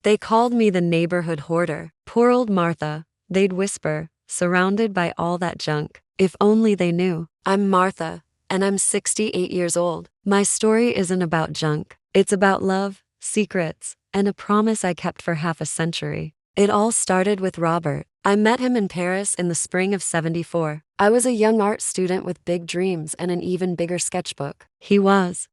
They called me the neighborhood hoarder. Poor old Martha, they'd whisper, surrounded by all that junk. If only they knew. I'm Martha, and I'm 68 years old. My story isn't about junk. It's about love, secrets, and a promise I kept for half a century. It all started with Robert. I met him in Paris in the spring of '74. I was a young art student with big dreams and an even bigger sketchbook. He was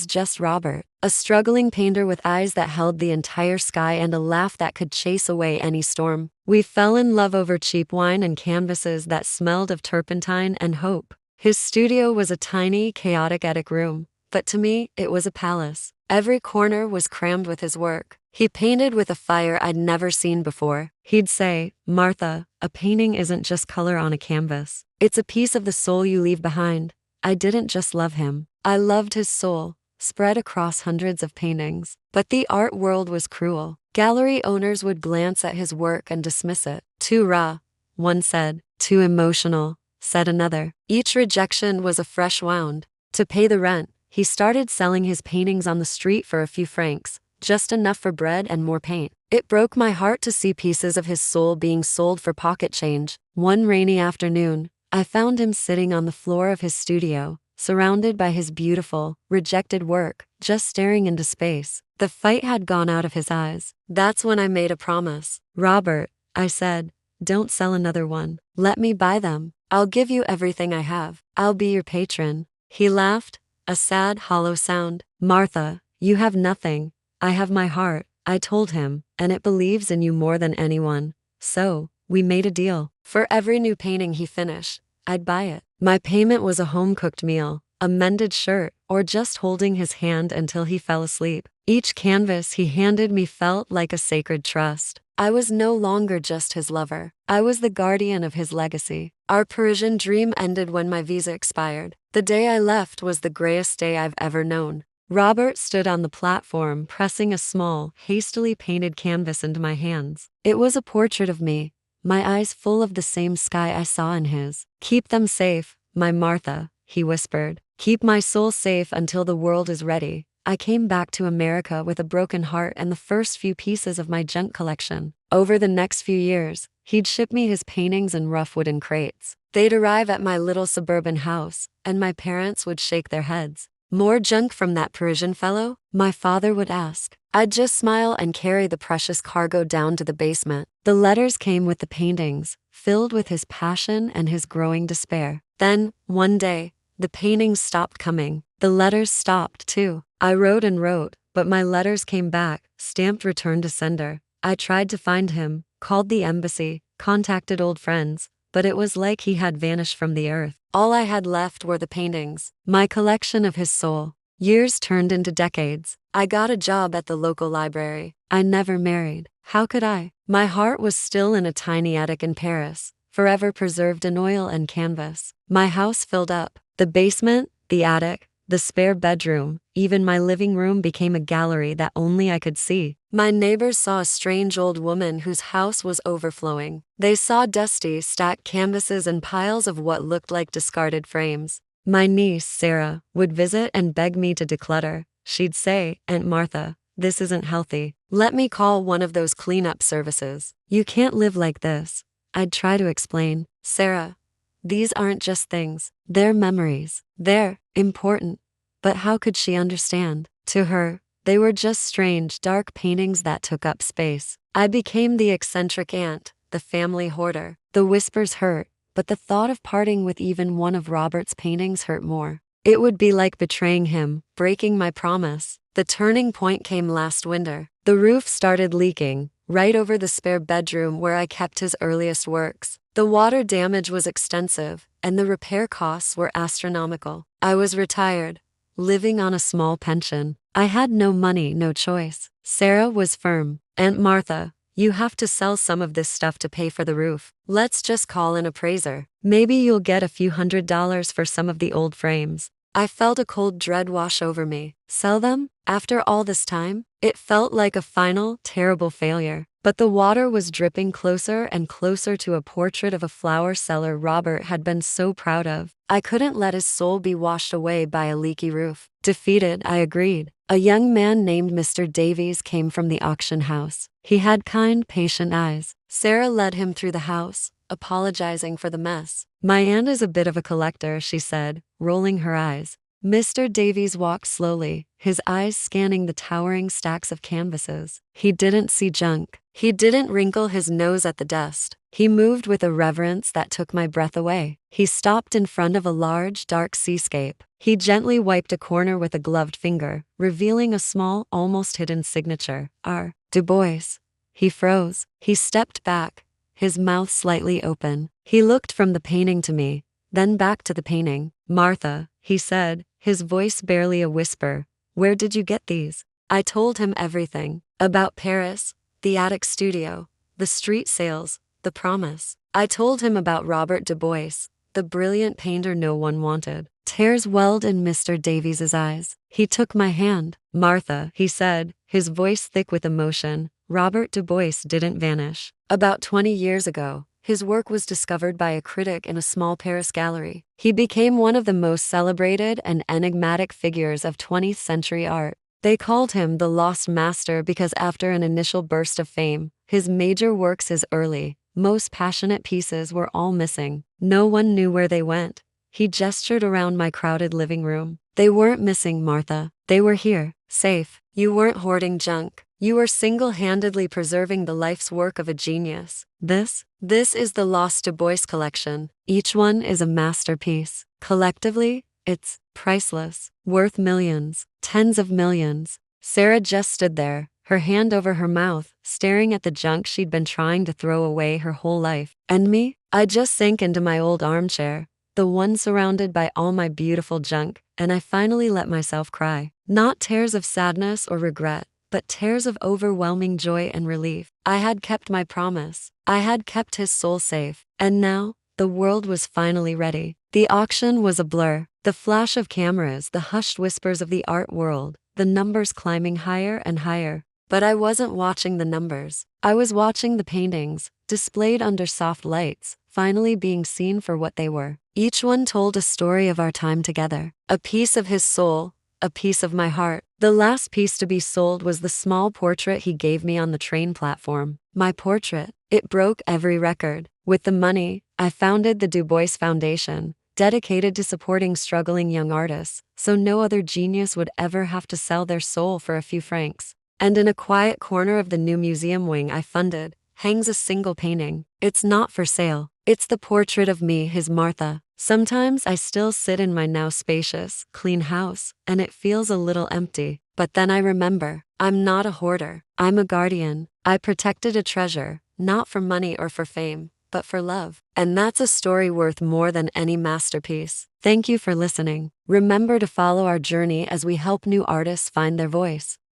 just Robert, a struggling painter with eyes that held the entire sky and a laugh that could chase away any storm. We fell in love over cheap wine and canvases that smelled of turpentine and hope. His studio was a tiny, chaotic attic room, but to me, it was a palace. Every corner was crammed with his work. He painted with a fire I'd never seen before. He'd say, "Martha, a painting isn't just color on a canvas. It's a piece of the soul you leave behind." I didn't just love him. I loved his soul, spread across hundreds of paintings. But the art world was cruel. Gallery owners would glance at his work and dismiss it. Too raw, one said. Too emotional, said another. Each rejection was a fresh wound. To pay the rent, he started selling his paintings on the street for a few francs, just enough for bread and more paint. It broke my heart to see pieces of his soul being sold for pocket change. One rainy afternoon, I found him sitting on the floor of his studio, surrounded by his beautiful, rejected work, just staring into space. The fight had gone out of his eyes. That's when I made a promise. "Robert," I said, "don't sell another one. Let me buy them. I'll give you everything I have. I'll be your patron." He laughed, a sad, hollow sound. "Martha, you have nothing. I have my heart," I told him, "and it believes in you more than anyone." So, we made a deal. For every new painting he finished, I'd buy it. My payment was a home-cooked meal, a mended shirt, or just holding his hand until he fell asleep. Each canvas he handed me felt like a sacred trust. I was no longer just his lover. I was the guardian of his legacy. Our Parisian dream ended when my visa expired. The day I left was the grayest day I've ever known. Robert stood on the platform, pressing a small, hastily painted canvas into my hands. It was a portrait of me, my eyes full of the same sky I saw in his. "Keep them safe, my Martha," he whispered. "Keep my soul safe until the world is ready." I came back to America with a broken heart and the first few pieces of my junk collection. Over the next few years, he'd ship me his paintings in rough wooden crates. They'd arrive at my little suburban house, and my parents would shake their heads. "More junk from that Parisian fellow?" my father would ask. I'd just smile and carry the precious cargo down to the basement. The letters came with the paintings, filled with his passion and his growing despair. Then, one day, the paintings stopped coming. The letters stopped, too. I wrote and wrote, but my letters came back, stamped return to sender. I tried to find him, called the embassy, contacted old friends, but it was like he had vanished from the earth. All I had left were the paintings, my collection of his soul. Years turned into decades. I got a job at the local library. I never married. How could I? My heart was still in a tiny attic in Paris, forever preserved in oil and canvas. My house filled up. The basement, the attic, the spare bedroom, even my living room became a gallery that only I could see. My neighbors saw a strange old woman whose house was overflowing. They saw dusty, stacked canvases and piles of what looked like discarded frames. My niece, Sarah, would visit and beg me to declutter. She'd say, "Aunt Martha, this isn't healthy. Let me call one of those cleanup services." "You can't live like this." I'd try to explain. "Sarah, these aren't just things. They're memories. They're important." But how could she understand? To her, they were just strange, dark paintings that took up space. I became the eccentric aunt, the family hoarder. The whispers hurt, but the thought of parting with even one of Robert's paintings hurt more. It would be like betraying him, breaking my promise. The turning point came last winter. The roof started leaking, right over the spare bedroom where I kept his earliest works. The water damage was extensive, and the repair costs were astronomical. I was retired, living on a small pension. I had no money, no choice. Sarah was firm. "Aunt Martha, you have to sell some of this stuff to pay for the roof. Let's just call an appraiser. Maybe you'll get a few $100s for some of the old frames." I felt a cold dread wash over me. Sell them? After all this time? It felt like a final, terrible failure. But the water was dripping closer and closer to a portrait of a flower seller Robert had been so proud of. I couldn't let his soul be washed away by a leaky roof. Defeated, I agreed. A young man named Mr. Davies came from the auction house. He had kind, patient eyes. Sarah led him through the house, apologizing for the mess. My aunt is a bit of a collector, she said, rolling her eyes. Mr. Davies walked slowly, his eyes scanning the towering stacks of canvases. He didn't see junk. He didn't wrinkle his nose at the dust. He moved with a reverence that took my breath away. He stopped in front of a large, dark seascape. He gently wiped a corner with a gloved finger, revealing a small, almost hidden signature. R. Du Bois. He froze. He stepped back, his mouth slightly open. He looked from the painting to me, then back to the painting. Martha, he said, his voice barely a whisper, where did you get these? I told him everything. About Paris, the attic studio, the street sales, the promise. I told him about Robert Du Bois, the brilliant painter no one wanted. Tears welled in Mr. Davies's eyes. He took my hand. Martha, he said, his voice thick with emotion, Robert Du Bois didn't vanish. About 20 years ago, his work was discovered by a critic in a small Paris gallery. He became one of the most celebrated and enigmatic figures of 20th century art. They called him the Lost Master because after an initial burst of fame, his major works, his early, most passionate pieces were all missing. No one knew where they went. He gestured around my crowded living room. They weren't missing, Martha. They were here, safe. You weren't hoarding junk. You were single-handedly preserving the life's work of a genius. This is the Lost Du Bois collection. Each one is a masterpiece. Collectively, it's priceless, worth millions, tens of millions. Sarah just stood there, her hand over her mouth, staring at the junk she'd been trying to throw away her whole life. And me? I just sank into my old armchair, the one surrounded by all my beautiful junk, and I finally let myself cry. Not tears of sadness or regret, but tears of overwhelming joy and relief. I had kept my promise. I had kept his soul safe. And now, the world was finally ready. The auction was a blur. The flash of cameras, the hushed whispers of the art world, the numbers climbing higher and higher. But I wasn't watching the numbers. I was watching the paintings, displayed under soft lights, finally being seen for what they were. Each one told a story of our time together. A piece of his soul, a piece of my heart. The last piece to be sold was the small portrait he gave me on the train platform. My portrait. It broke every record. With the money, I founded the Du Bois Foundation, dedicated to supporting struggling young artists, so no other genius would ever have to sell their soul for a few francs. And in a quiet corner of the new museum wing I funded, hangs a single painting. It's not for sale. It's the portrait of me, his Martha. Sometimes I still sit in my now spacious, clean house, and it feels a little empty. But then I remember, I'm not a hoarder. I'm a guardian. I protected a treasure, not for money or for fame, but for love. And that's a story worth more than any masterpiece. Thank you for listening. Remember to follow our journey as we help new artists find their voice.